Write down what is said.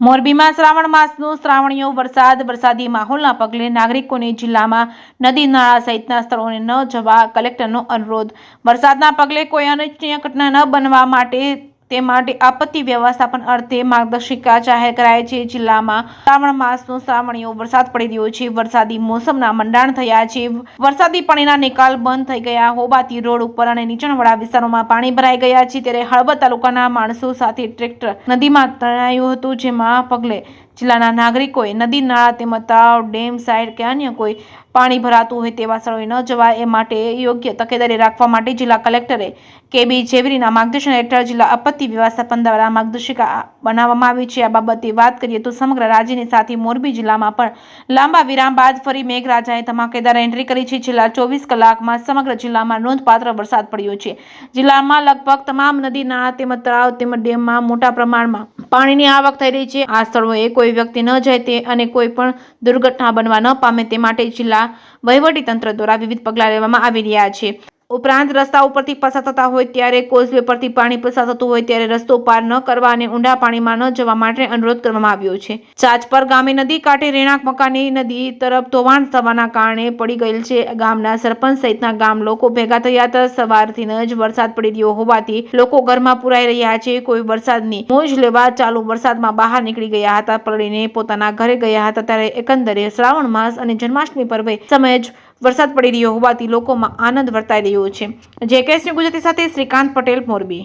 મોરબીમાં શ્રાવણ માસનો શ્રાવણીયો વરસાદી માહોલના પગલે નાગરિકોને જિલ્લામાં નદી નાળા સહિતના સ્થળોએ ન જવા કલેક્ટરનો અનુરોધ। વરસાદના પગલે કોઈ અનિચ્છનીય ઘટના ન બનવા તે માટે આપત્તિ વ્યવસ્થાપન અર્થે માર્ગદર્શિકા જાહેર કરાઈ છે। જિલ્લામાં શ્રાવણ માસનો શ્રાવણીયો વરસાદ પડી રહ્યો છે। વરસાદી મોસમના મંડાણ થયા છે। વરસાદી પાણીના નિકાલ બંધ થઈ ગયા હોવાથી રોડ ઉપર અને નીચાણવાળા વિસ્તારોમાં પાણી ભરાઈ ગયા છે। ત્યારે હળવદ તાલુકાના માણસો સાથે ટ્રેક્ટર નદીમાં તણાયું હતું, જેના પગલે જિલ્લાના નાગરિકોએ નદી નાળા તેમજ તળાવ, ડેમ સાઇડ કે અન્ય કોઈ પાણી ભરાતું હોય તેવા સ્થળોએ ન જવાય એ માટે યોગ્ય તકેદારી રાખવા માટે જિલ્લા કલેક્ટરે કેબી ઝવેરીના માર્ગદર્શન હેઠળ જિલ્લા આપત્તિ વ્યવસ્થાપન દ્વારા માર્ગદર્શિકા બનાવવામાં આવી છે। આ બાબતે વાત કરીએ તો સમગ્ર રાજ્યની સાથે મોરબી જિલ્લામાં પણ લાંબા વિરામ બાદ ફરી મેઘરાજાએ ધમાકેદાર એન્ટ્રી કરી છે। છેલ્લા 24 કલાકમાં સમગ્ર જિલ્લામાં નોંધપાત્ર વરસાદ પડ્યો છે। જિલ્લામાં લગભગ તમામ નદી નાળા તેમજ તળાવ તેમજ ડેમમાં મોટા પ્રમાણમાં પાણીની આવક થઈ રહી છે। આ સ્થળોએ કોઈ વ્યક્તિ ન જાય તે અને કોઈ પણ દુર્ઘટના બનવા ન પામે તે માટે જિલ્લા વહીવટીતંત્ર દ્વારા વિવિધ પગલાં લેવામાં આવી રહ્યા છે। ઉપરાંત રસ્તા ઉપરથી પસાર થતા હોય ત્યારે, કોઝવે પરથી પાણી પસાર થતું હોય ત્યારે રસ્તો પાર ન કરવા અને ઊંડા પાણીમાં ન જવા માટે અનુરોધ કરવામાં આવ્યો છે। ચાચપર ગામે નદી કાંઠે રહેણાંક મકાનની નદી તરફ ધોવાણ થવાના કારણે પડી ગયેલ છે। ગામના સરપંચ સહિતના ગામ લોકો ભેગા થયા હતા। સવારથી જ વરસાદ પડી રહ્યો હોવાથી લોકો ઘરમાં પુરાઈ રહ્યા છે। કોઈ વરસાદની મોજ લેવા ચાલુ વરસાદમાં બહાર નીકળી ગયા હતા, પલળીને પોતાના ઘરે ગયા હતા। ત્યારે એકંદરે શ્રાવણ માસ અને જન્માષ્ટમી પર્વે સમયે જ વરસાદ પડી રહ્યો હોવાથી લોકોમાં આનંદ વર્તાઈ રહ્યો છે। જેકેએસ ન્યૂઝ ગુજરાતી સાથે શ્રીકાંત પટેલ, મોરબી।